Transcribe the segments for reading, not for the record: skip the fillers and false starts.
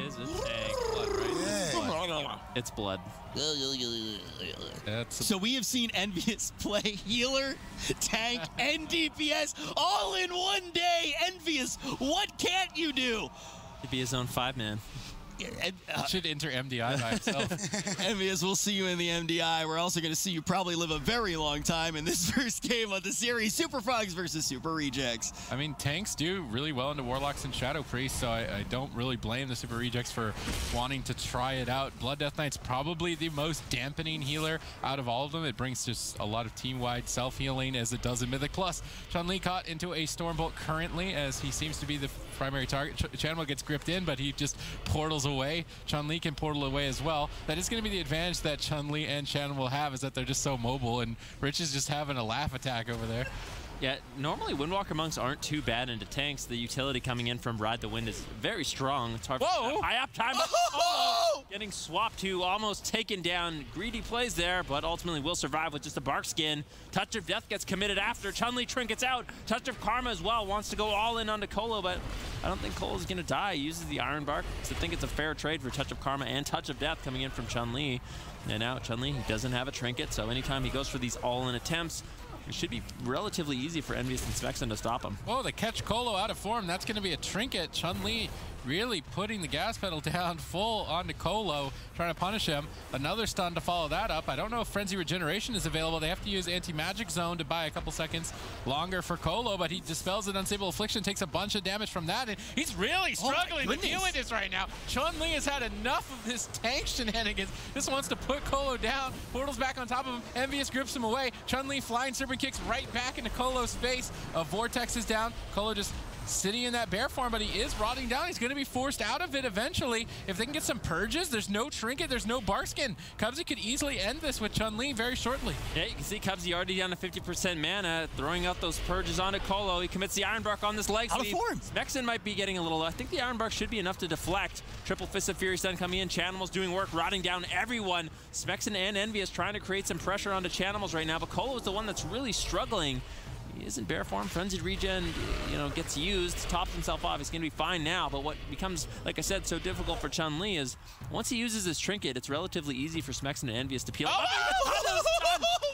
is a tank. Blood, right? Yeah. It's blood. So we have seen Envious play healer, tank, and DPS all in one day. Envious, what can't you do? To be his own 5-man. Should enter MDI by himself. Envious, we'll see you in the MDI. We're also going to see you probably live a very long time in this first game of the series. Super Frogs versus Super Rejects. I mean, tanks do really well into Warlocks and Shadow Priests, so I don't really blame the Super Rejects for wanting to try it out. Blood Death Knight's probably the most dampening healer out of all of them. It brings just a lot of team-wide self-healing as it does in Mythic Plus. Chun-Li caught into a Stormbolt currently as he seems to be the primary target. Channel gets gripped in, but he just portals away. Chun-Li can portal away as well. That is going to be the advantage that Chun-Li and Shannon will have, is that they're just so mobile, and Rich is just having a laugh attack over there. Yeah, normally Windwalker Monks aren't too bad into tanks. The utility coming in from Ride the Wind is very strong. It's hard for high up time, but getting swapped to, almost taken down. Greedy plays there, but ultimately will survive with just a bark skin. Touch of Death gets committed after. Chun-Li trinkets out. Touch of Karma as well. Wants to go all in onto Colo, but I don't think Colo's going to die. He uses the Iron Bark. So I think it's a fair trade for Touch of Karma and Touch of Death coming in from Chun-Li. And now Chun-Li doesn't have a trinket, so anytime he goes for these all-in attempts, it should be relatively easy for Envious and Smexen to stop him. Oh, they catch Colo out of form. That's going to be a trinket. Chun-Li really putting the gas pedal down full onto Colo, trying to punish him. Another stun to follow that up. I don't know if Frenzy Regeneration is available. They have to use Anti-Magic Zone to buy a couple seconds longer for Colo, but he dispels an Unstable Affliction, takes a bunch of damage from that, and he's really struggling to deal with this right now. Chun-Li has had enough of this tank shenanigans. Just wants to put Colo down. Portal's back on top of him. Envious grips him away. Chun-Li flying serpent kicks right back into Colo's face. A Vortex is down. Colo just sitting in that bear form, but he is rotting down. He's going to be forced out of it eventually. If they can get some purges, there's no trinket, there's no bark skin. Cubsy could easily end this with Chun-Li very shortly. Yeah, you can see Cubsy already down to 50% mana, throwing out those purges onto Colo. He commits the Iron Bark on this leg Out of form. Smexen might be getting a little, I think the Iron Bark should be enough to deflect. Triple Fist of Fury Stun coming in. Chanimals doing work, rotting down everyone. Smexen and Envious trying to create some pressure onto Chanimals right now, but Colo is the one that's really struggling. He is in bear form. Frenzied Regen, gets used, tops himself off. He's going to be fine now, but what becomes, like I said, so difficult for Chun-Li is once he uses his trinket, it's relatively easy for Smexen and Envious to peel up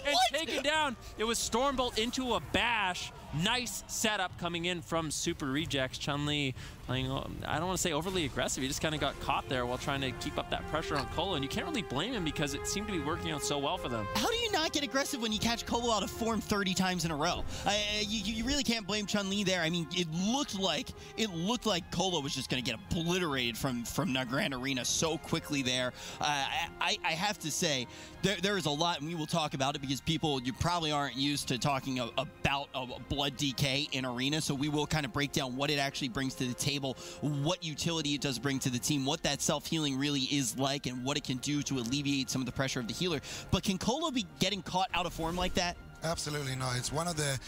and take it down. It was Stormbolt into a bash. Nice setup coming in from Super Rejects. Chun-Li playing, I don't want to say overly aggressive. He just kind of got caught there while trying to keep up that pressure on Colo, and you can't really blame him because it seemed to be working out so well for them. How do you not get aggressive when you catch Colo out of form 30 times in a row? You really can't blame Chun-Li there. I mean, it looked like Colo was just going to get obliterated from Nagrand Arena so quickly there. I have to say, there is a lot, and we will talk about it because you probably aren't used to talking about blood DK in Arena, so we will kind of break down what it actually brings to the table, what utility it does bring to the team, what that self-healing really is like, and what it can do to alleviate some of the pressure of the healer. But can Colo be getting caught out of form like that? Absolutely not. It's one of the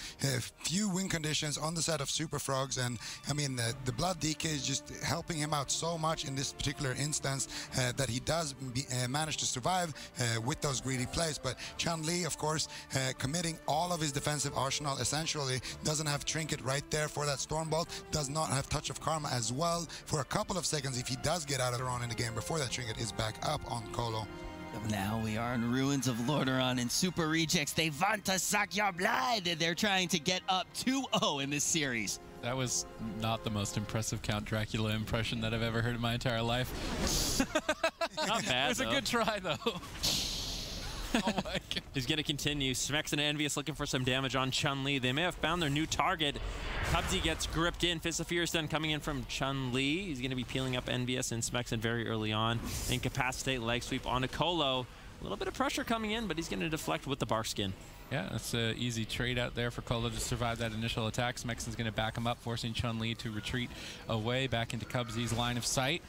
few win conditions on the side of Super Frogs, and I mean the blood DK is just helping him out so much in this particular instance that he does manage to survive with those greedy plays. But Chun-Li, of course, committing all of his defensive arsenal, essentially doesn't have trinket right there for that Stormbolt, does not have Touch of Karma as well for a couple of seconds if he does get out of Lordaeron in the game before that trinket is back up on Colo. Now we are in ruins of Lordaeron, and Super Rejects, they want to suck your blood. They're trying to get up 2-0 in this series. That was not the most impressive Count Dracula impression that I've ever heard in my entire life. Not bad, It was a good try, though. Oh my God. He's going to continue. Smexen and Envious looking for some damage on Chun-Li. They may have found their new target. Cubsy gets gripped in. Fist of Fury Stun coming in from Chun-Li. He's going to be peeling up Envious and Smexen very early on. Incapacitate leg sweep onto Colo. A little bit of pressure coming in, but he's going to deflect with the bark skin. Yeah, that's an easy trade out there for Colo to survive that initial attack. Smexen's going to back him up, forcing Chun-Li to retreat away back into Cubsy's line of sight.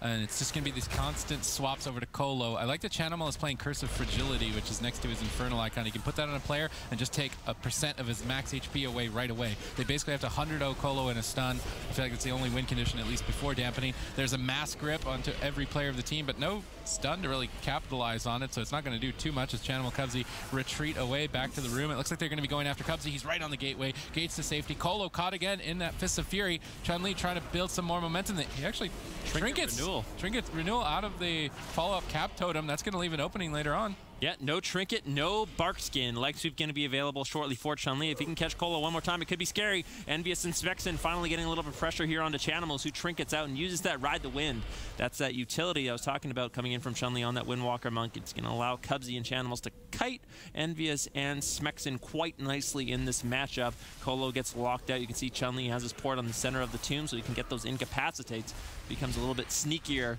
And it's just going to be these constant swaps over to Colo. I like that Chanimal is playing Curse of Fragility, which is next to his Infernal icon. He can put that on a player and just take a % of his max HP away right away. They basically have to 100-0 Colo in a stun. I feel like it's the only win condition, at least before dampening. There's a mass grip onto every player of the team, but no stun to really capitalize on it, so it's not going to do too much as Chanimal Cubsy retreat away back to the room. It looks like they're going to be going after Cubsy. He's right on the gateway. Gates to safety. Colo caught again in that Fist of Fury. Chun-Li trying to build some more momentum. He actually trinkets Cool. Trinket renewal out of the follow-up cap totem. That's going to leave an opening later on. Yeah, no trinket, no bark skin. Leg sweep going to be available shortly for Chun-Li. If he can catch Colo one more time, it could be scary. Envious and Smexen finally getting a little bit of pressure here onto Chanimals, who trinkets out and uses that ride the wind. That's that utility I was talking about coming in from Chun-Li on that Windwalker Monk. It's going to allow Cubsy and Chanimals to kite Envious and Smexen quite nicely in this matchup. Colo gets locked out. You can see Chun-Li has his port on the center of the tomb, so he can get those incapacitates. Becomes a little bit sneakier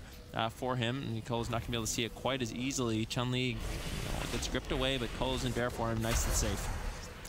for him, and Colo's not going to be able to see it quite as easily. Chun-Li gets gripped away, but Colo's in bear form, nice and safe.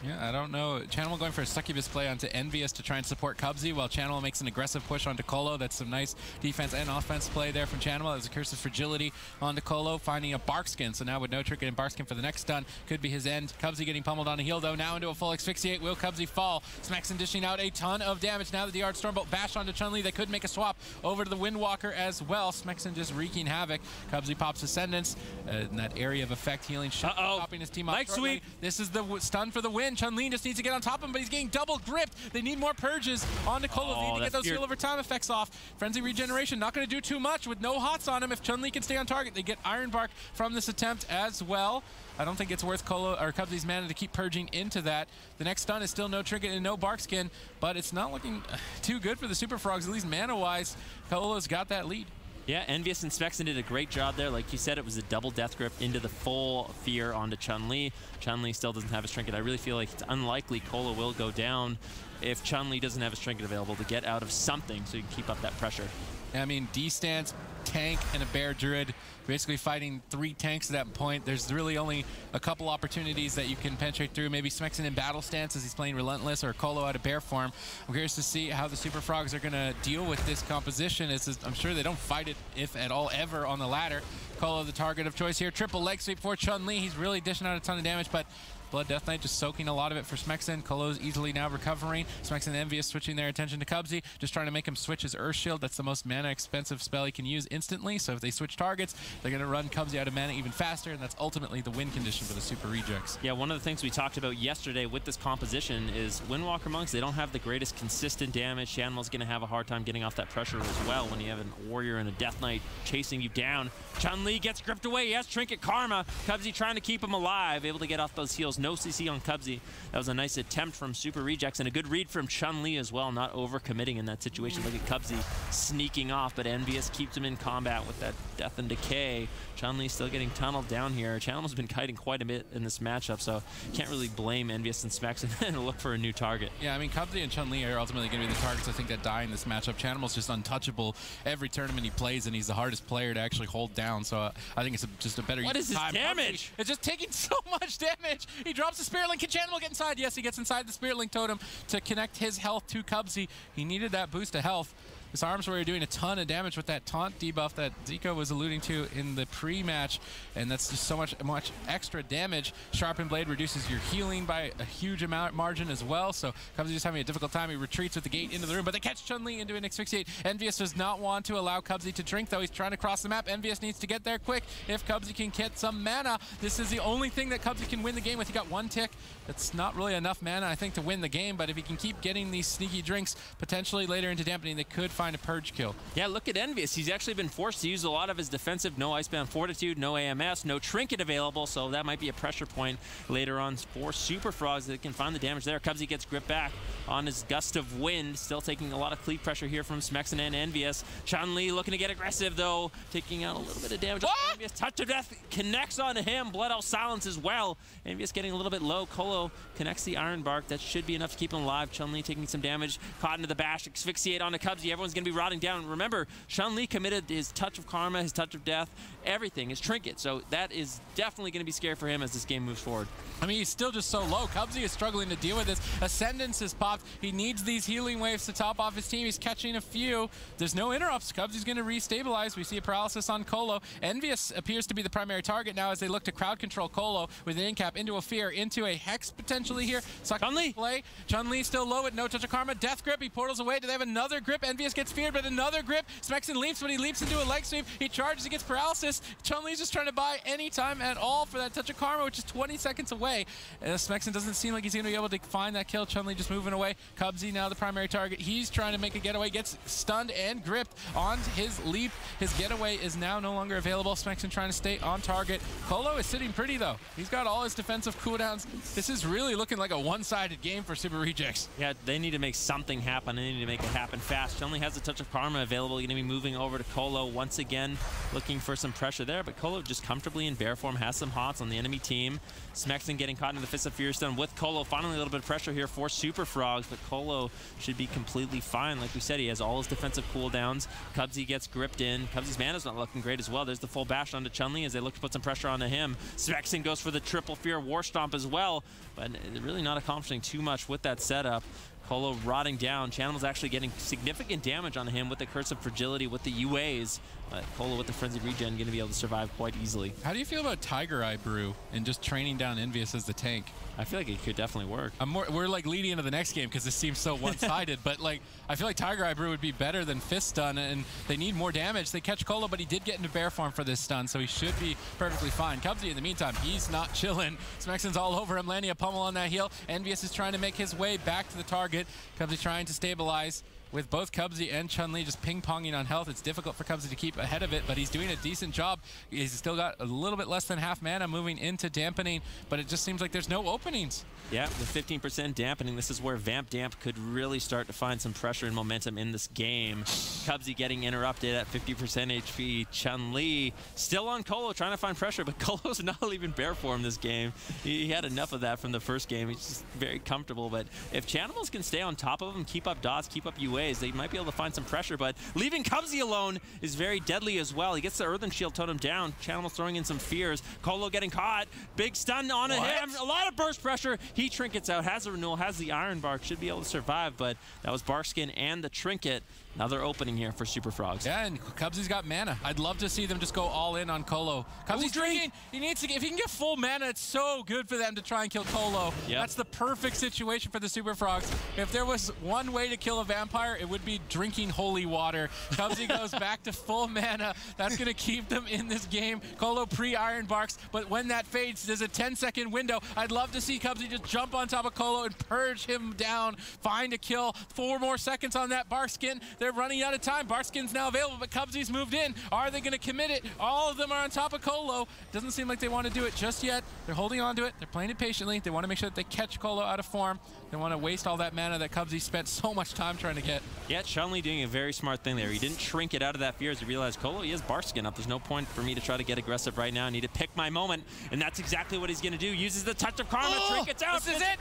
Yeah, I don't know. Channel going for a succubus play onto Envious to try and support Cubsy, while Channel makes an aggressive push onto Colo. That's some nice defense and offense play there from Channel. There's a Curse of Fragility onto Colo, finding a Barkskin. So now with no trinket and Barkskin for the next stun, could be his end. Cubsy getting pummeled on a heal, though. Now into a full asphyxiate. Will Cubsy fall? Smexen dishing out a ton of damage. Now the DR Stormbolt bash onto Chun-Li. They could make a swap over to the Windwalker as well. Smexen just wreaking havoc. Cubsy pops Ascendance in that area of effect healing. Popping his team up. Light sweep. This is the stun for the win. Chun-Li just needs to get on top of him, but he's getting double gripped. They need more purges onto Colo. They need to get those heal over time effects off. Frenzy regeneration, not going to do too much with no hots on him. If Chun-Li can stay on target, they get Iron Bark from this attempt as well. I don't think it's worth Colo or Cubsy's mana to keep purging into that. The next stun is still no trinket and no Barkskin, but it's not looking too good for the Super Frogs, at least mana-wise. Colo's got that lead. Yeah, Envious and Smexen did a great job there. Like you said, it was a double death grip into the full fear onto Chun-Li. Chun-Li still doesn't have his trinket. I really feel like it's unlikely Colo will go down if Chun-Li doesn't have his trinket available to get out of something so you can keep up that pressure. I mean, D-stance, tank, and a bear druid, basically fighting 3 tanks at that point. There's really only a couple opportunities that you can penetrate through. Maybe Smexen in battle stance as he's playing Relentless, or Colo out of bear form. I'm curious to see how the Super Frogs are going to deal with this composition. I'm sure they don't fight it, if at all, ever on the ladder. Colo the target of choice here. Triple leg sweep for Chun-Li. He's really dishing out a ton of damage, but Blood Death Knight just soaking a lot of it for Smexen. Colo's easily now recovering. Smexen and Envious switching their attention to Cubsy, just trying to make him switch his Earth Shield. That's the most mana expensive spell he can use instantly, so if they switch targets, they're going to run Cubsy out of mana even faster, and that's ultimately the win condition for the Super Rejects. Yeah, one of the things we talked about yesterday with this composition is Windwalker Monks, they don't have the greatest consistent damage. Shanimal's going to have a hard time getting off that pressure as well when you have a Warrior and a Death Knight chasing you down. Chun-Li gets gripped away. He has Trinket Karma. Cubsy trying to keep him alive, able to get off those heals. No CC on Cubsy. That was a nice attempt from Super Rejects and a good read from Chun-Li as well, not overcommitting in that situation. Look at Cubsy sneaking off, but Envious keeps him in combat with that Death and Decay. Chun-Li still getting tunneled down here. Channel's been kiting quite a bit in this matchup, so can't really blame Envious and Smexen and look for a new target. Yeah, I mean, Cubsy and Chun-Li are ultimately going to be the targets I think that die in this matchup. Channel's just untouchable every tournament he plays, and he's the hardest player to actually hold down, so I think it's just a better use of time. What is his damage? It's just taking so much damage. He drops the Spirit Link. Can Channel get inside? Yes, he gets inside the Spirit Link totem to connect his health to Cubsy. He needed that boost of health. This Arms Warrior doing a ton of damage with that taunt debuff that Zico was alluding to in the pre-match, and that's just so much extra damage. Sharpened Blade reduces your healing by a huge margin as well, so Cubsy just having a difficult time. He retreats with the gate into the room, but they catch Chun-Li into an asphyxiate. Envious does not want to allow Cubsy to drink, though. He's trying to cross the map. Envious needs to get there quick. If Cubsy can get some mana, this is the only thing that Cubsy can win the game with. He got 1 tick. That's not really enough mana, I think, to win the game, but if he can keep getting these sneaky drinks, potentially later into dampening, they could find a purge kill. Yeah, look at Envious. He's actually been forced to use a lot of his defensive. No Icebound Fortitude, no AMS, no Trinket available, so that might be a pressure point later on for Super Frogs that can find the damage there. Cubsy gets gripped back on his Gust of Wind, still taking a lot of cleave pressure here from Smexen and Envious. Chun-Li looking to get aggressive, though, taking out a little bit of damage. Envious Touch of Death connects onto him. Blood Elf Silence as well. Envious getting a little bit low. Colo connects the Iron Bark. That should be enough to keep him alive. Chun-Li taking some damage. Caught into the bash. Asphyxiate onto Cubsy. Everyone's going to be rotting down. Remember, Chun-Li committed his Touch of Karma, his Touch of Death, everything, his Trinket. So that is definitely going to be scary for him as this game moves forward. I mean, he's still just so low. Cubsy is struggling to deal with this. Ascendance has popped. He needs these healing waves to top off his team. He's catching a few. There's no interrupts. Cubsy's going to restabilize. We see a paralysis on Colo. Envious appears to be the primary target now as they look to crowd control Colo with an incap into a fear, into a hex potentially here. Chun-Li play. Chun-Li still low with no Touch of Karma. Death grip. He portals away. Do they have another grip? Envious gets gets feared, but another grip. Smexen leaps, but he leaps into a leg sweep. He charges, he gets paralysis. Chun-Li's just trying to buy any time at all for that touch of karma, which is 20 seconds away. Smexen doesn't seem like he's going to be able to find that kill. Chun-Li just moving away. Cubsy now the primary target. He's trying to make a getaway, gets stunned and gripped on his leap. His getaway is now no longer available. Smexen trying to stay on target. Colo is sitting pretty though. He's got all his defensive cooldowns. This is really looking like a one-sided game for Super Rejects. Yeah, they need to make something happen. They need to make it happen fast. Chun-Li has a touch of karma available. Going to be moving over to Colo once again, looking for some pressure there, but Colo just comfortably in bear form, has some hots on the enemy team. Smexen getting caught in the Fist of Fury stun with Colo. Finally a little bit of pressure here for Super Frogs, but Colo should be completely fine. Like we said, he has all his defensive cooldowns. Cubsy gets gripped in. Cubsy's mana's not looking great as well. There's the full bash onto Chun-Li as they look to put some pressure onto him. Smexen goes for the triple fear war stomp as well, but really not accomplishing too much with that setup. Colo rotting down. Chanimal's actually getting significant damage on him with the Curse of Fragility with the UAs. But Colo with the Frenzied Regen going to be able to survive quite easily. How do you feel about Tiger Eye Brew and just training down Envious as the tank? I feel like it could definitely work. We're like leading into the next game because this seems so one-sided, but like I feel like Tiger Eye Brew would be better than Fist Stun, and they need more damage. They catch Colo, but he did get into bear form for this stun, so he should be perfectly fine. Cubsy, in the meantime, he's not chilling. Smexen's all over him, landing a pummel on that heel. Envious is trying to make his way back to the target. Cubsy trying to stabilize. With both Cubsy and Chun-Li just ping-ponging on health, it's difficult for Cubsy to keep ahead of it, but he's doing a decent job. He's still got a little bit less than half mana moving into dampening, but it just seems like there's no openings. Yeah, with 15% dampening, this is where Vamp Damp could really start to find some pressure and momentum in this game. Cubsy getting interrupted at 50% HP. Chun-Li still on Colo trying to find pressure, but Colo's not leaving bear form this game. He had enough of that from the first game. He's just very comfortable, but if Chanimals can stay on top of him, keep up dots, keep up UA, they might be able to find some pressure, but leaving Cubsy alone is very deadly as well. He gets the Earthen Shield totem down. Chanimal's throwing in some fears. Colo getting caught. Big stun on him. A lot of burst pressure. He trinkets out, has a renewal, has the Iron Bark, should be able to survive, but that was Barkskin and the trinket. Another opening here for Super Frogs. Yeah, and Cubsy's got mana. I'd love to see them just go all in on Colo. Cubsy's drinking. He needs to. If he can get full mana, it's so good for them to try and kill Colo. Yep. That's the perfect situation for the Super Frogs. If there was one way to kill a vampire, it would be drinking holy water. Cubsy goes back to full mana. That's going to keep them in this game. Colo pre-Iron Barks, but when that fades, there's a 10-second window. I'd love to see Cubsy just jump on top of Colo and purge him down, find a kill. 4 more seconds on that Barkskin. They're running out of time. Barskin's now available, but Cubsy's moved in. Are they going to commit it? All of them are on top of Colo. Doesn't seem like they want to do it just yet. They're holding on to it. They're playing it patiently. They want to make sure that they catch Colo out of form. They want to waste all that mana that Cubsy spent so much time trying to get. Yeah, Chun-Li doing a very smart thing there. He didn't shrink it out of that fear as he realized Colo, he has Barskin up. There's no point for me to try to get aggressive right now. I need to pick my moment, and that's exactly what he's going to do. Uses the touch of karma, trinkets out. This is it.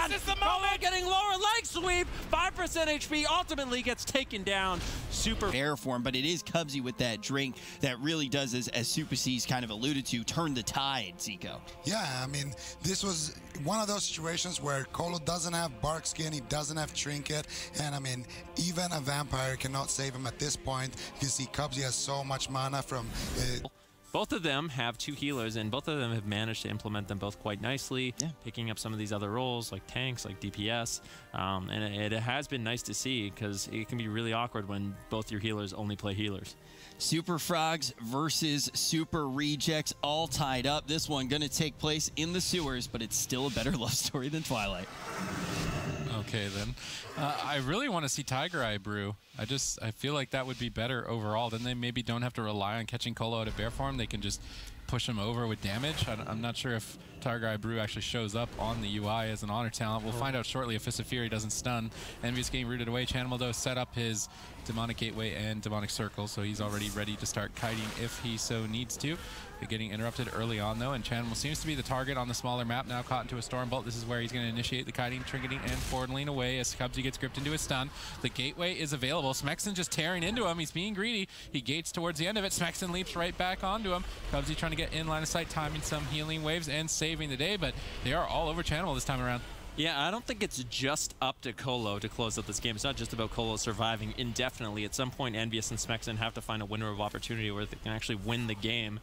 This is the moment. Colo getting lower leg sweep. 5% HP ultimately gets taken down. Super bear form, but it is Cubsy with that drink that really does, as Super C's kind of alluded to, turn the tide, Zico. Yeah, I mean, this was one of those situations where Colo doesn't have Barkskin, he doesn't have Trinket, and I mean, even a vampire cannot save him at this point. You can see Cubsy has so much mana from... Both of them have 2 healers, and both of them have managed to implement them both quite nicely, picking up some of these other roles like tanks, like DPS, and it has been nice to see because it can be really awkward when both your healers only play healers. Super Frogs versus Super Rejects, all tied up. This one going to take place in the sewers, but it's still a better love story than Twilight. Okay, then. I really want to see Tiger Eye Brew. I feel like that would be better overall. Then they maybe don't have to rely on catching Colo out of bear form. They can just push him over with damage. I'm not sure if Tiger Eye Brew actually shows up on the UI as an honor talent. We'll find out shortly if Fist of Fury doesn't stun. Envious getting rooted away. Chanimal, though, set up his Demonic Gateway and Demonic Circle, so he's already ready to start kiting if he so needs to. They're getting interrupted early on, though, and Chanimal seems to be the target on the smaller map, now caught into a Storm Bolt. This is where he's going to initiate the kiting, trinketing, and forwarding away as Cubsy gets gripped into a stun. The Gateway is available. Smexen just tearing into him. He's being greedy. He gates towards the end of it. Smexen leaps right back onto him. Cubsy trying to get in line of sight, timing some healing waves and saving the day, but they are all over Chanimal this time around. Yeah, I don't think it's just up to Colo to close out this game. It's not just about Colo surviving indefinitely. At some point, Envious and Smexen have to find a winner of opportunity where they can actually win the game.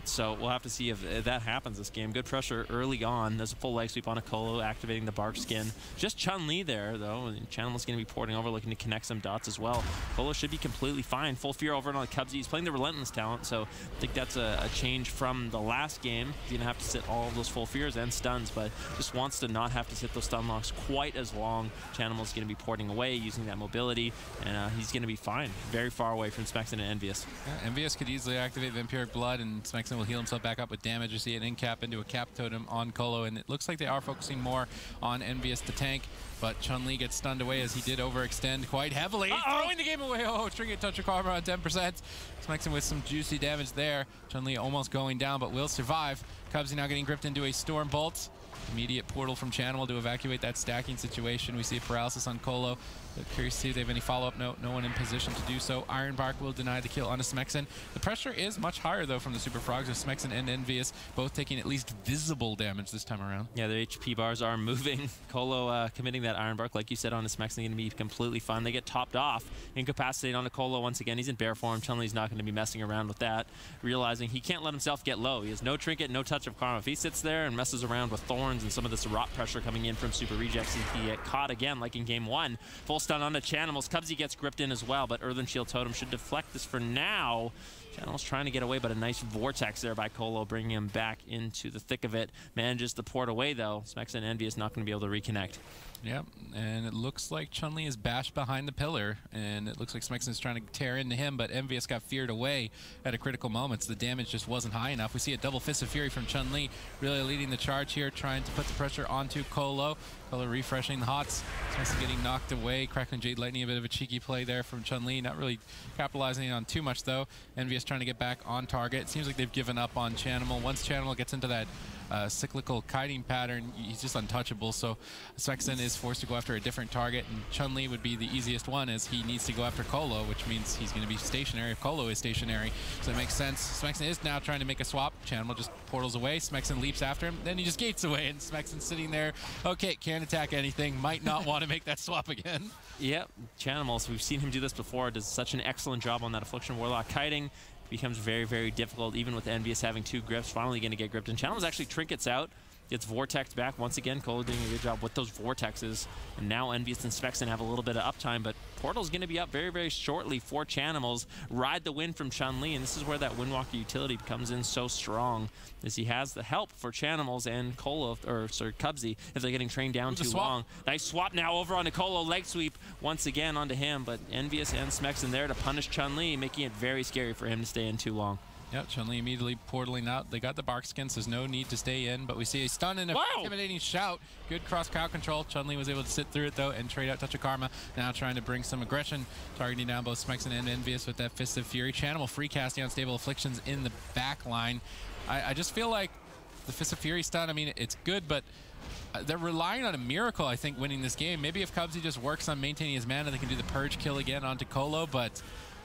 So we'll have to see if that happens this game. Good pressure early on. There's a full leg sweep on a Colo, activating the Bark Skin. Just Chun-Li there, though. Channel's going to be porting over, looking to connect some dots as well. Colo should be completely fine. Full fear over on the Cubsy. He's playing the Relentless talent, so I think that's a change from the last game. He's going to have to sit all of those full fears and stuns, but just wants to not have to sit those stun locks quite as long. Chanimal's going to be porting away, using that mobility, and he's going to be fine. Very far away from Smexen and Envious. Yeah, Envious could easily activate Vampiric Blood, and Smexen will heal himself back up with damage. You see an in-cap into a cap totem on Colo, and it looks like they are focusing more on Envious to tank, but Chun-Li gets stunned away as he did overextend quite heavily. Throwing the game away. Oh, Trinket Touch of Karma on 10%. Smexen with some juicy damage there. Chun-Li almost going down, but will survive. Cubsy now getting gripped into a Storm Bolt. Immediate portal from Channel to evacuate that stacking situation. We see a paralysis on Colo. Curious to see if they have any follow-up. No one in position to do so. Ironbark will deny the kill on a Smexen. The pressure is much higher, though, from the Super Frogs, with Smexen and Envious both taking at least visible damage this time around. Yeah, their HP bars are moving. Colo committing that Ironbark, like you said, on a Smexen, going to be completely fine. They get topped off, incapacitated on a Colo once again. He's in bear form. Chun-Li's not going to be messing around with that, realizing he can't let himself get low. He has no Trinket, no Touch of Karma. If he sits there and messes around with Thorns and some of this rot pressure coming in from Super Rejects, he get caught again, like in game 1. Full stun on the Chanimals. Cubsy gets gripped in as well, but Earthen Shield Totem should deflect this for now. Channel's trying to get away, but a nice vortex there by Colo, bringing him back into the thick of it. Manages to port away, though. Smexen and Envious not going to be able to reconnect. Yep, and it looks like Chun-Li is bashed behind the pillar, and it looks like Smexen is trying to tear into him, but Envious got feared away at a critical moment, so the damage just wasn't high enough. We see a double Fist of Fury from Chun-Li, really leading the charge here, trying to put the pressure onto Colo. Colo refreshing the hots. Smexen getting knocked away. Crackling Jade Lightning, a bit of a cheeky play there from Chun-Li, not really capitalizing on too much, though. Envious trying to get back on target. It seems like they've given up on Chanimal. Once Chanimal gets into that cyclical kiting pattern, he's just untouchable, so Smexen is forced to go after a different target, and Chun-Li would be the easiest one, as he needs to go after Colo, which means he's going to be stationary if Colo is stationary, so it makes sense. Smexen is now trying to make a swap. Chanimal just portals away. Smexen leaps after him, then he just gates away, and Smexen sitting there, okay, can't attack anything, might not want to make that swap again. Yep, Chanimals, we've seen him do this before, does such an excellent job on that Affliction Warlock kiting. Becomes very, very difficult, even with Envious having 2 grips. Finally going to get gripped, and Channel's actually trinkets out. Gets vortexed back once again. Colo doing a good job with those vortexes, and now Envious and Smexen have a little bit of uptime, but Portal's going to be up very, very shortly for Chanimals. Ride the win from Chun-Li, and this is where that Windwalker utility comes in so strong, as he has the help for Chanimals and Colo, or sorry, Cubsy, if they're getting trained down too long. Nice swap now over onto Colo, leg sweep once again onto him, but Envious and Smexen there to punish Chun-Li, making it very scary for him to stay in too long. Yep, Chun-Li immediately portaling out. They got the bark skins, so there's no need to stay in, but we see a stun and a intimidating shout. Good cross crowd control. Chun-Li was able to sit through it, though, and trade out Touch of Karma. Now trying to bring some aggression, targeting down both Smexen and Envious with that Fist of Fury. Chanimal free casting Unstable Afflictions in the back line. I just feel like the Fist of Fury stun, I mean, it's good, but they're relying on a miracle, I think, winning this game. Maybe if Cubsy just works on maintaining his mana, they can do the Purge kill again onto Colo, but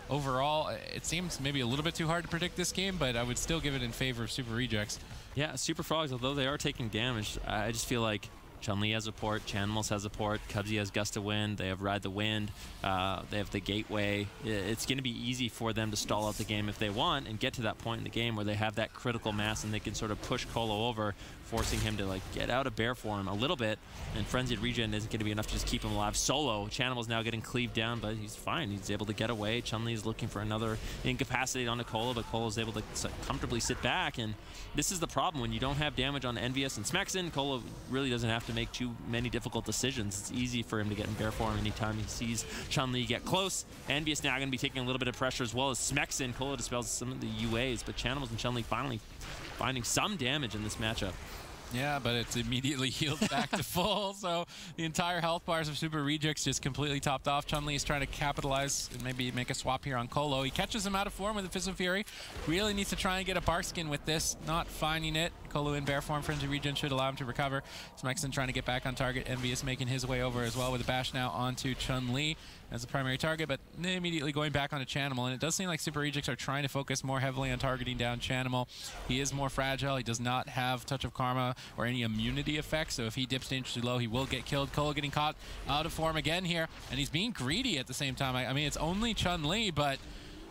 overall, it seems maybe a little bit too hard to predict this game, but I would still give it in favor of Super Rejects. Yeah, Super Frogs, although they are taking damage, I just feel like Chun-Li has a port, Chanimals has a port, Cubsy has Gust of Wind, they have Ride the Wind, they have the Gateway. It's going to be easy for them to stall out the game if they want and get to that point in the game where they have that critical mass and they can sort of push Colo over, forcing him to like get out of bear form a little bit, and Frenzied Regen isn't going to be enough to just keep him alive. Solo, Chanimal's now getting cleaved down, but he's fine. He's able to get away. Chun-Li is looking for another incapacitate onto Colo, but Colo's able to comfortably sit back, and this is the problem. When you don't have damage on Envious and Smexen, Colo really doesn't have to make too many difficult decisions. It's easy for him to get in bear form anytime he sees Chun-Li get close. Envious now going to be taking a little bit of pressure, as well as Smexen. Colo dispels some of the UAs, but Chanimals and Chun-Li finally finding some damage in this matchup. Yeah, but it's immediately healed back to full, so the entire health bars of Super Rejects just completely topped off. Chun-Li is trying to capitalize and maybe make a swap here on Colo. He catches him out of form with a Fist of Fury. Really needs to try and get a bark skin with this, not finding it. Colo in bear form. Frenzy regen should allow him to recover. Smexon trying to get back on target. Envious making his way over as well with a bash now onto Chun-Li as the primary target, but immediately going back onto Chanimal. And it does seem like Super Ejects are trying to focus more heavily on targeting down Chanimal. He is more fragile. He does not have Touch of Karma or any immunity effects, so if he dips dangerously low, he will get killed. Colo getting caught out of form again here, and he's being greedy at the same time. I mean, it's only Chun-Li, but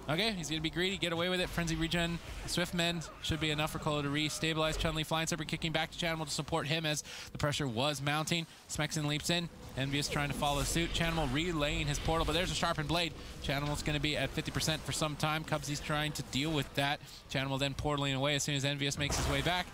okay, he's going to be greedy, get away with it. Frenzy regen, Swift Mend should be enough for Colo to re-stabilize. Chun-Li flying serpent, kicking back to Chanimal to support him as the pressure was mounting. Smexon leaps in. Envious trying to follow suit. Chanimal relaying his portal, but there's a sharpened blade. Chanimal's going to be at 50% for some time. Cubsy's trying to deal with that. Chanimal then portaling away as soon as Envious makes his way back.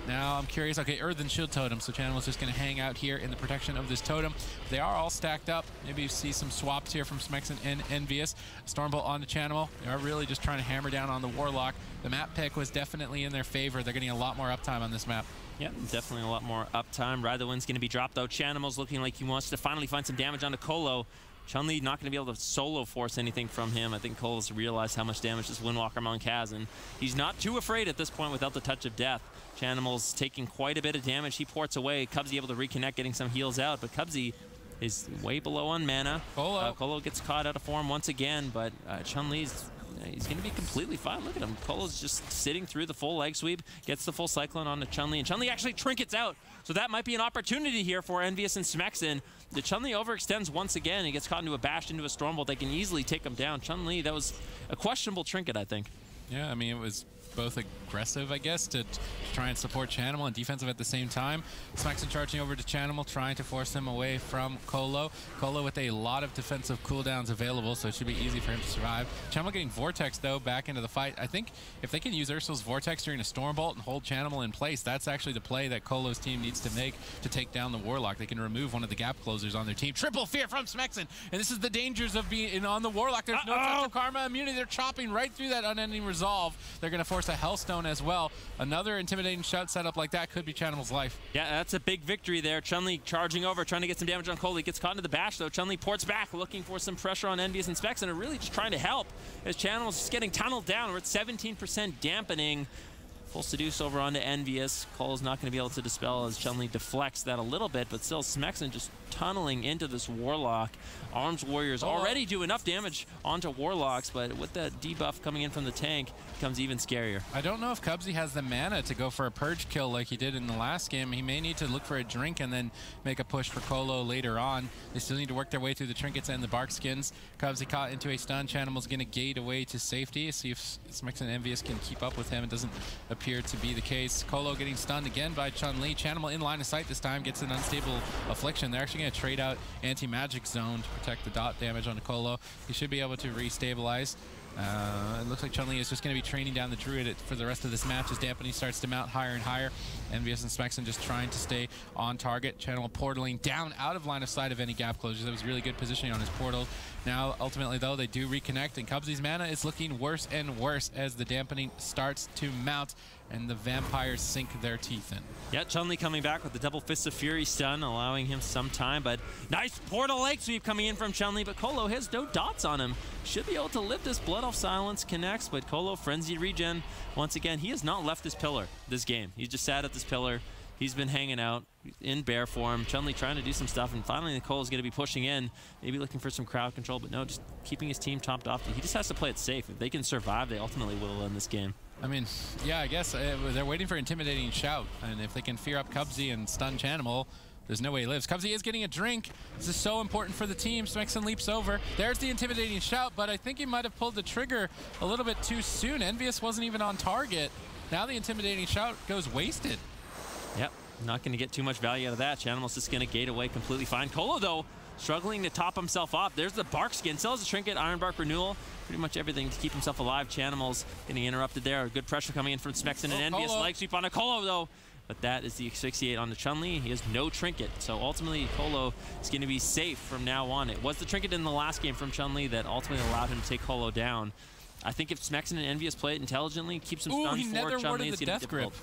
Now I'm curious, okay, Earthen Shield Totem, so Chanimal's just going to hang out here in the protection of this totem. They are all stacked up. Maybe you see some swaps here from Smexon and Envious. Stormbolt onto Chanimal. They are really just trying to hammer down on the Warlock. The map pick was definitely in their favor. They're getting a lot more uptime on this map. Yeah, definitely a lot more uptime. Ride the Wind's going to be dropped, though. Chanimal's looking like he wants to finally find some damage onto Colo. Chun-Li not going to be able to solo force anything from him. I think Colo's realized how much damage this Windwalker Monk has, and he's not too afraid at this point without the touch of death. Chanimal's taking quite a bit of damage. He ports away. Cubsy able to reconnect, getting some heals out, but Cubsy is way below on mana. Colo gets caught out of form once again, but Chun-Li's he's going to be completely fine. Look at him. Colo's just sitting through the full leg sweep, gets the full Cyclone onto Chun-Li, and Chun-Li actually trinkets out. So that might be an opportunity here for Envious and Smexon. The Chun-Li overextends once again. He gets caught into a bash, into a Stormbolt. They can easily take him down. Chun-Li, that was a questionable trinket, I think. Yeah, I mean, it was both aggressive, I guess, to try and support Chanimal and defensive at the same time. Smexon charging over to Chanimal, trying to force him away from Colo. Colo with a lot of defensive cooldowns available, so it should be easy for him to survive. Chanimal getting Vortex, though, back into the fight. I think if they can use Ursul's Vortex during a Stormbolt and hold Chanimal in place, that's actually the play that Colo's team needs to make to take down the Warlock. They can remove one of the gap closers on their team. Triple fear from Smexon, and this is the dangers of being on the Warlock. There's no touch of Karma immunity. They're chopping right through that unending resolve. They're going to force a Hellstone as well. Another intimidating shout setup like that could be Chanimal's life. Yeah, that's a big victory there. Chun-Li charging over, trying to get some damage on Colo. He gets caught into the bash, though. Chun-Li ports back, looking for some pressure on Envious and Specs, and really just trying to help as Chanimal's just getting tunneled down. We're at 17% dampening. Full Seduce over onto Envious. Colo's not going to be able to dispel as Chun-Li deflects that a little bit, but still Smexon just tunneling into this Warlock. Arms Warriors already do enough damage onto Warlocks, but with that debuff coming in from the tank, it becomes even scarier. I don't know if Cubsy has the mana to go for a purge kill like he did in the last game. He may need to look for a drink and then make a push for Colo later on. They still need to work their way through the trinkets and the bark skins. Cubsy caught into a stun. Chanimal's going to gate away to safety. See if Smexon and Envious can keep up with him. It doesn't appear to be the case. Colo getting stunned again by Chun-Li. Chanimal in line of sight this time, gets an unstable Affliction. They're actually going to trade out anti-magic zone to protect the dot damage onto Colo. He should be able to re-stabilize. It looks like Chun-Li is just going to be training down the Druid for the rest of this match as dampening starts to mount higher and higher. Envious and Smexon just trying to stay on target. Chanimal portaling down out of line of sight of any gap closures. That was really good positioning on his portal. Now, ultimately, though, they do reconnect, and Cubsy's mana is looking worse and worse as the dampening starts to mount and the vampires sink their teeth in. Yeah, Chun-Li coming back with the double Fist of Fury stun, allowing him some time, but nice portal leg sweep coming in from Chun-Li, but Colo has no dots on him. Should be able to live this. Blood Elf Silence connects, but Colo frenzied regen. Once again, he has not left this pillar this game. He's just sat at this pillar. He's been hanging out in bear form. Chun-Li trying to do some stuff, and finally Colo's going to be pushing in, maybe looking for some crowd control, but no, just keeping his team topped off. He just has to play it safe. If they can survive, they ultimately will win this game. I mean, yeah, I guess they're waiting for intimidating shout, and if they can fear up Cubsy and stun Chanimal, there's no way he lives. Cubsy is getting a drink. This is so important for the team. Smexon leaps over. There's the intimidating shout, but I think he might have pulled the trigger a little bit too soon. Envious wasn't even on target. Now the intimidating shout goes wasted. Yep, not going to get too much value out of that. Chanimal's just going to gate away completely fine. Colo, though, struggling to top himself up. There's the bark skin. Still has a trinket, Iron Bark Renewal. Pretty much everything to keep himself alive. Chanimal's getting interrupted there. Good pressure coming in from Smexon and Envious. Leg sweep on a Colo, though. But that is the asphyxiate on the Chun-Li. He has no trinket. So ultimately, Colo is going to be safe from now on. It was the trinket in the last game from Chun-Li that ultimately allowed him to take Colo down. I think if Smexon and Envious play it intelligently, keeps him stunned for Chun-Li, it's going to be difficult.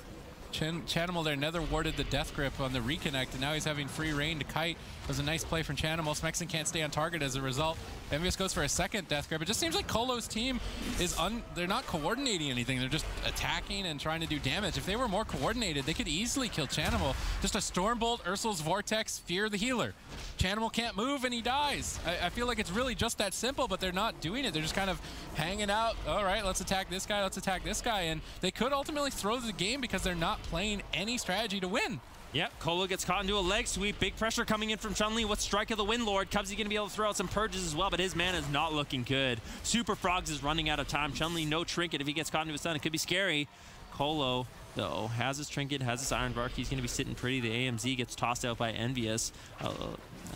Chanimal there nether warded the death grip on the reconnect, and now he's having free reign to kite It was a nice play from Chanimal. Smexon can't stay on target as a result. Envious goes for a second death grip. It just seems like Colo's team is they're not coordinating anything. They're just attacking and trying to do damage. If they were more coordinated, they could easily kill Chanimal. Just a Stormbolt, Ursul's Vortex, fear the healer. Chanimal can't move and he dies. I feel like it's really just that simple, but they're not doing it. They're just kind of hanging out. All right, let's attack this guy, let's attack this guy. And they could ultimately throw the game because they're not playing any strategy to win. Yep, Colo gets caught into a leg sweep. Big pressure coming in from Chun-Li with Strike of the Windlord. Cubsy going to be able to throw out some purges as well, but his mana is not looking good. Super Frogs is running out of time. Chun-Li, no trinket. If he gets caught into a stun, it could be scary. Colo, though, has his trinket, has his Iron Bark. He's going to be sitting pretty. The AMZ gets tossed out by Envious.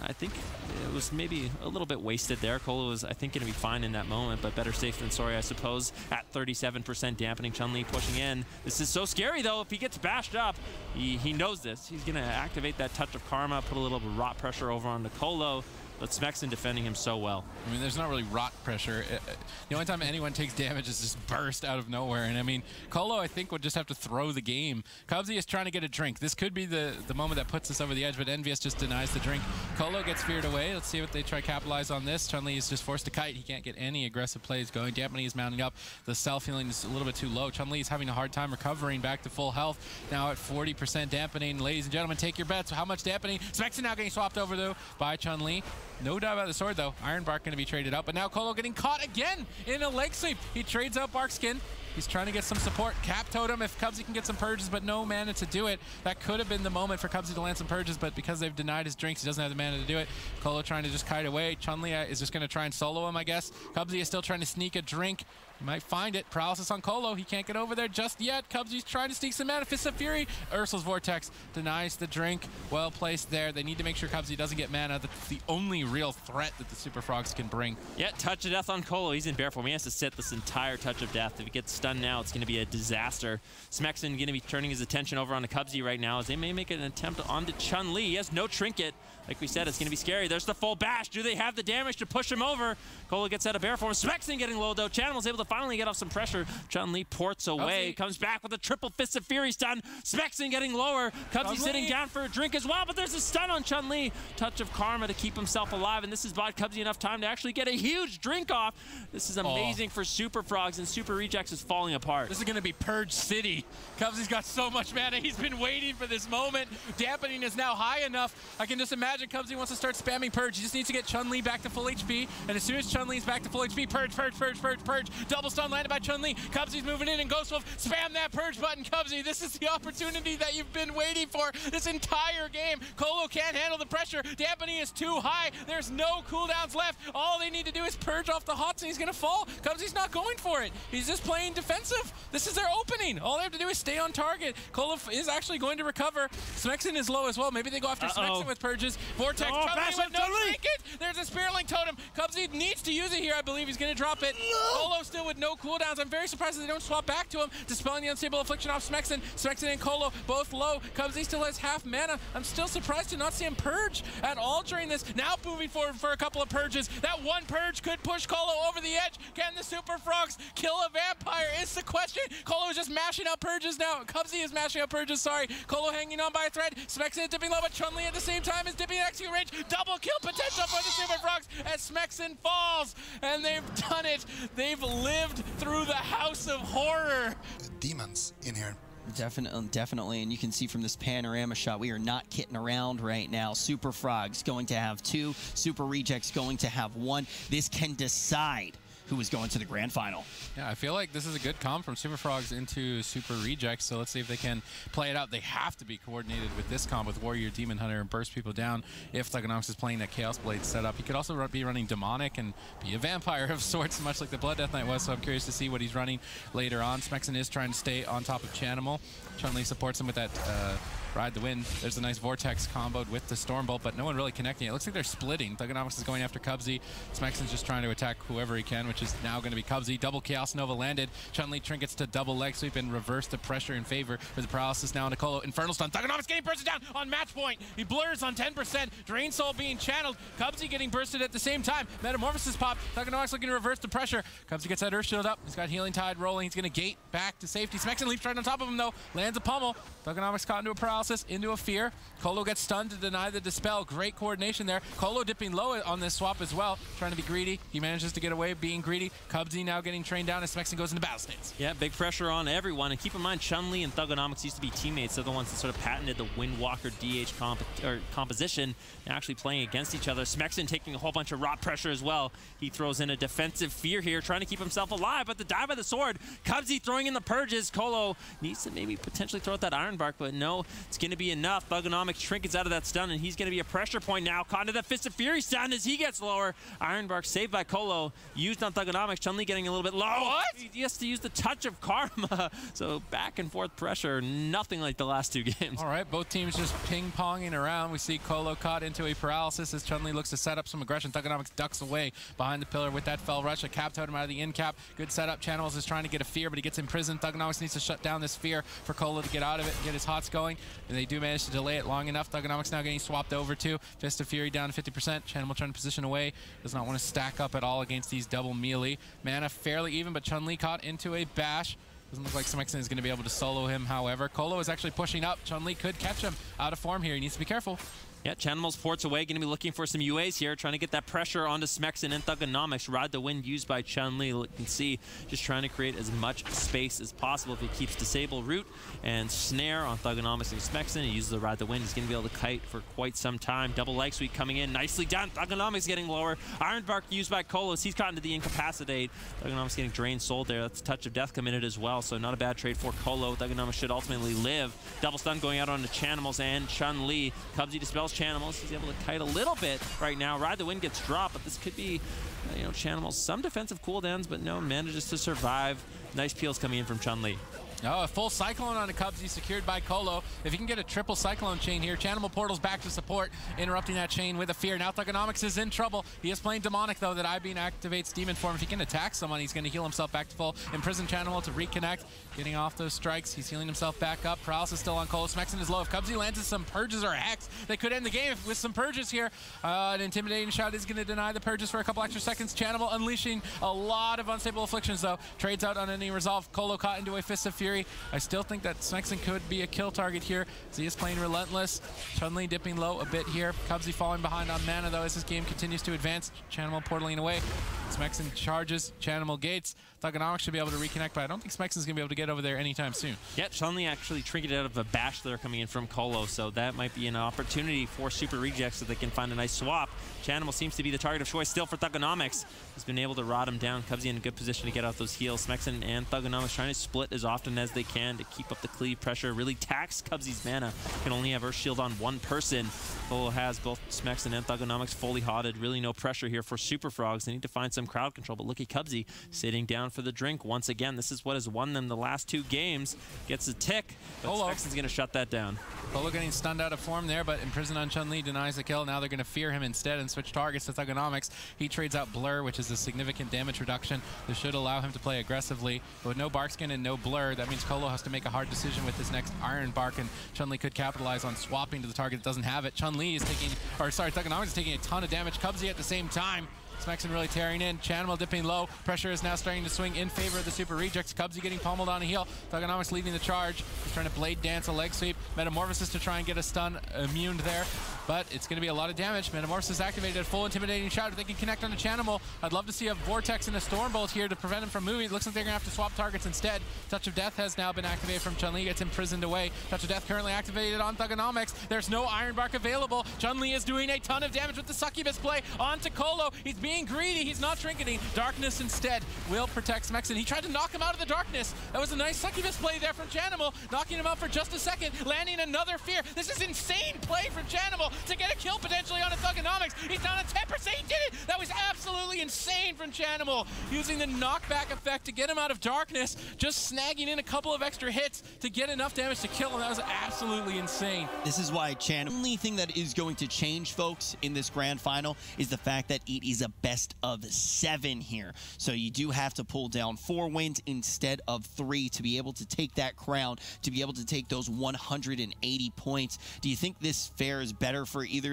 I think it was maybe a little bit wasted there. Colo was, I think, going to be fine in that moment, but better safe than sorry, I suppose. At 37% dampening, Chun-Li pushing in. This is so scary, though. If he gets bashed up, he knows this. He's going to activate that Touch of Karma, put a little rot pressure over onto Colo. But Smexon defending him so well. I mean, there's not really rot pressure. The only time anyone takes damage is just burst out of nowhere. And I mean, Colo, I think, would just have to throw the game. Cubsy is trying to get a drink. This could be the moment that puts us over the edge, but Envious just denies the drink. Colo gets feared away. Let's see what they try to capitalize on this. Chun-Li is just forced to kite. He can't get any aggressive plays going. Dampening is mounting up. The self-healing is a little bit too low. Chun-Li is having a hard time recovering back to full health. Now at 40% dampening. Ladies and gentlemen, take your bets. How much dampening? Smexon now getting swapped over, though, by Chun-Li. No doubt about the sword, though. Iron Bark going to be traded out, but now Colo getting caught again in a leg sweep. He trades out Bark Skin. He's trying to get some support. Cap Totem if Cubsy can get some purges, but no mana to do it. That could have been the moment for Cubsy to land some purges, but because they've denied his drinks, he doesn't have the mana to do it. Colo trying to just kite away. Chun-Li is just going to try and solo him, I guess. Cubsy is still trying to sneak a drink. He might find it. Paralysis on Colo. He can't get over there just yet. Cubsy's trying to sneak some mana. Fist of Fury. Ursul's Vortex denies the drink. Well placed there. They need to make sure Cubsy doesn't get mana. That's the only real threat that the Super Frogs can bring. Yeah, Touch of Death on Colo. He's in bear form. He has to sit this entire Touch of Death. If he gets stunned now, it's going to be a disaster. Smexon going to be turning his attention over onto Cubsy right now as they may make an attempt onto Chun-Li. He has no trinket. Like we said, it's going to be scary. There's the full bash. Do they have the damage to push him over? Colo gets out of bear form. Smexon getting low, though. Chanimal's able to finally get off some pressure. Chun-Li ports away. Comes back with a triple Fist of Fury stun. Smexon getting lower. Cubsy sitting down for a drink as well, but there's a stun on Chun-Li. Touch of Karma to keep himself alive, and this has bought Cubsy enough time to actually get a huge drink off. This is amazing for Super Frogs, and Super Rejects is falling apart. This is going to be Purge City. Cubsy's got so much mana. He's been waiting for this moment. Dampening is now high enough. I can just imagine Cubsy wants to start spamming Purge. He just needs to get Chun-Li back to full HP, and as soon as Chun-Li's back to full HP, Purge, Purge, Purge, Purge, Purge. Double stun landed by Chun-Li. Cubsy's moving in, and Ghost Wolf, spam that Purge button, Cubsy. This is the opportunity that you've been waiting for this entire game. Colo can't handle the pressure. Dampening is too high. There's no cooldowns left. All they need to do is purge off the hots, and he's going to fall. Cubsy's not going for it. He's just playing defensive. This is their opening. All they have to do is stay on target. Colo is actually going to recover. Smexon is low as well. Maybe they go after Smexon with purges. Vortex, Chun-Li with no trinket. There's a Spirit Link Totem. Cubsy needs to use it here. I believe he's going to drop it. Colo still with no cooldowns. I'm very surprised that they don't swap back to him. Dispelling the Unstable Affliction off Smexon. Smexon and Colo both low. Cubsy still has half mana. I'm still surprised to not see him purge at all during this. Now moving forward for a couple of purges. That one purge could push Colo over the edge. Can the Super Frogs kill a vampire? Is the question. Colo is just mashing out purges now. Cubsy is mashing out purges, sorry. Colo hanging on by a thread. Smexon is dipping low, but Chun-Li at the same time is dipping execute range. Double kill potential for the Super Frogs as Smexon falls. And they've done it. They've lived through the house of horror. Demons in here. Definitely, and you can see from this panorama shot, we are not kidding around right now. Super Frogs going to have 2, Super Rejects going to have 1. This can decide who is going to the grand final. Yeah, I feel like this is a good comp from Super Frogs into Super Rejects, so let's see if they can play it out. They have to be coordinated with this comp with Warrior, Demon Hunter, and burst people down if Thugonomics is playing that Chaos Blade setup. He could also be running Demonic and be a vampire of sorts, much like the Blood Death Knight was, so I'm curious to see what he's running later on. Smexon is trying to stay on top of Chanimal. Chun-Li supports him with that Ride the Wind. There's a nice Vortex comboed with the Stormbolt, but no one really connecting. It looks like they're splitting. Thugonomics is going after Cubsy. Smexon's just trying to attack whoever he can, which is now going to be Cubsy. Double Chaos Nova landed. Chun-Li trinkets to double leg sweep and reverse the pressure in favor for the paralysis now on Colo. Infernal Stun. Thugonomics getting bursted down on match point. He blurs on 10%. Drain Soul being channeled. Cubsy getting bursted at the same time. Metamorphosis pop. Thugonomics looking to reverse the pressure. Cubsy gets that Earth Shield up. He's got Healing Tide rolling. He's going to gate back to safety. Smexon leaps right on top of him though. Lands a pummel. Thugonomics caught into a paralysis. paralysis into a fear. Colo gets stunned to deny the dispel. Great coordination there. Colo dipping low on this swap as well, trying to be greedy. He manages to get away being greedy. Cubsy now getting trained down as Smexen goes into battle stance. Yeah, big pressure on everyone. And keep in mind, Chun-Li and Thugonomics used to be teammates. They're the ones that sort of patented the Windwalker DH composition, actually playing against each other. Smexen taking a whole bunch of rot pressure as well. He throws in a defensive fear here, trying to keep himself alive, but the dive by the sword. Cubsy throwing in the purges. Colo needs to maybe potentially throw out that Iron Bark, but no, it's going to be enough. Thugonomics trinkets out of that stun, and he's going to be a pressure point now. Caught into the Fist of Fury stun as he gets lower. Iron Bark saved by Colo, used on Thugonomics. Chun-Li getting a little bit low. What? He has to use the touch of karma. So back and forth pressure, nothing like the last two games. All right, both teams just ping-ponging around. We see Colo caught into a paralysis as Chun-Li looks to set up some aggression. Thugonomics ducks away behind the pillar with that fell rush. A cap totem out of the in cap. Good setup. Channels is trying to get a fear, but he gets imprisoned. Thugonomics needs to shut down this fear for Colo to get out of it and get his hots going. And they do manage to delay it long enough. Thugonomics now getting swapped over to Fist of Fury down to 50%. Channel trying to position away. Does not want to stack up at all against these double melee. Mana fairly even, but Chun-Li caught into a bash. Doesn't look like Smexen is going to be able to solo him, however. Colo is actually pushing up. Chun-Li could catch him out of form here. He needs to be careful. Yeah, Chanimals ports away, going to be looking for some UAs here, trying to get that pressure onto Smexen and Thugonomics. Ride the Wind used by Chun-Li. You can see just trying to create as much space as possible if he keeps Disable Root and Snare on Thugonomics and Smexen. He uses the Ride the Wind. He's going to be able to kite for quite some time. Double Leg Sweep coming in nicely done. Thugonomics getting lower. Iron Bark used by Kolos. He's caught into the Incapacitate. Thugonomics getting drained soul there. That's Touch of Death committed as well, so not a bad trade for Colo. Thugonomics should ultimately live. Double stun going out onto Chanimals and Chun-Li. Cubsy dispels Chanimals. He's able to kite a little bit right now. Ride the Wind gets dropped, but this could be, Chanimals, some defensive cooldowns, but no, manages to survive. Nice peels coming in from Chun-Li. Oh, a full Cyclone on a Cubsy secured by Colo. If he can get a triple Cyclone chain here, Chanimal Portal's back to support, interrupting that chain with a fear. Now Thugonomics is in trouble. He is playing Demonic, though, that IBeam activates Demon Form. If he can attack someone, he's going to heal himself back to full. Imprison Chanimal to reconnect, getting off those strikes. He's healing himself back up. Paralysis still on Colo. Smexen is low. If Cubsy lands some Purges or Hex, they could end the game with some Purges here. An Intimidating Shout is going to deny the Purges for a couple extra seconds. Chanimal unleashing a lot of unstable afflictions, though. Trades out on any resolve. Colo caught into a Fist of Fury. I still think that Smexen could be a kill target here, as he is playing Relentless. Chun-Li dipping low a bit here. Cubsy falling behind on mana, though, as this game continues to advance. Chanimal portaling away. Smexen charges. Chanimal gates. Thugonomics should be able to reconnect, but I don't think Smexen's going to be able to get over there anytime soon. Yeah, Chun-Li actually trinketed out of a bash there coming in from Colo, so that might be an opportunity for Super Rejects so they can find a nice swap. Chanimal seems to be the target of choice still for Thugonomics. He's been able to rot him down. Cubsy in a good position to get out those heals. Smexen and Thugonomics trying to split as often as they can to keep up the cleave pressure. Really tax Cubsy's mana. Can only have Earth Shield on one person. Colo has both Smexen and Thugonomics fully hotted. Really no pressure here for Super Frogs. They need to find some crowd control, but look at Cubsy sitting down for the drink once again. This is what has won them the last two games. Gets a tick, but Smexen's going to shut that down. Colo getting stunned out of form there, but Imprison on Chun-Li denies the kill. Now they're going to fear him instead and switch targets to Thugonomics. He trades out Blur, which is a significant damage reduction. This should allow him to play aggressively. But with no Barkskin and no Blur, that means Colo has to make a hard decision with this next Iron Bark, and Chun-Li could capitalize on swapping to the target that doesn't have it. Chun-Li is taking, Thugonomics is taking a ton of damage. Cubsy at the same time. Smexen really tearing in. Chanimal dipping low. Pressure is now starting to swing in favor of the Super Rejects. Cubsy getting pummeled on a heel. Thugonomics leading the charge. He's trying to Blade Dance a leg sweep. Metamorphosis to try and get a stun immune there. But it's going to be a lot of damage. Metamorphosis activated at full Intimidating Shout. If they can connect on the Chanimal, I'd love to see a Vortex and a Stormbolt here to prevent him from moving. It looks like they're going to have to swap targets instead. Touch of Death has now been activated from Chun-Li. Gets imprisoned away. Touch of Death currently activated on Thugonomics. There's no Iron Bark available. Chun-Li is doing a ton of damage with the Succubus play onto Colo. He's being greedy. He's not trinketing. Darkness instead will protect Smexen. He tried to knock him out of the darkness. That was a nice Succubus play there from Chanimal, knocking him out for just a second, landing another fear. This is insane play from Chanimal to get a kill potentially on a Thugonomics. He's down at 10%. He did it. That was absolutely insane from Chanimal, using the knockback effect to get him out of darkness, just snagging in a couple of extra hits to get enough damage to kill him. That was absolutely insane. This is why Chanimal, the only thing that is going to change, folks, in this grand final is the fact that it is a best of 7 here. So you do have to pull down 4 wins instead of 3 to be able to take that crown, to be able to take those 180 points. Do you think this fares better for either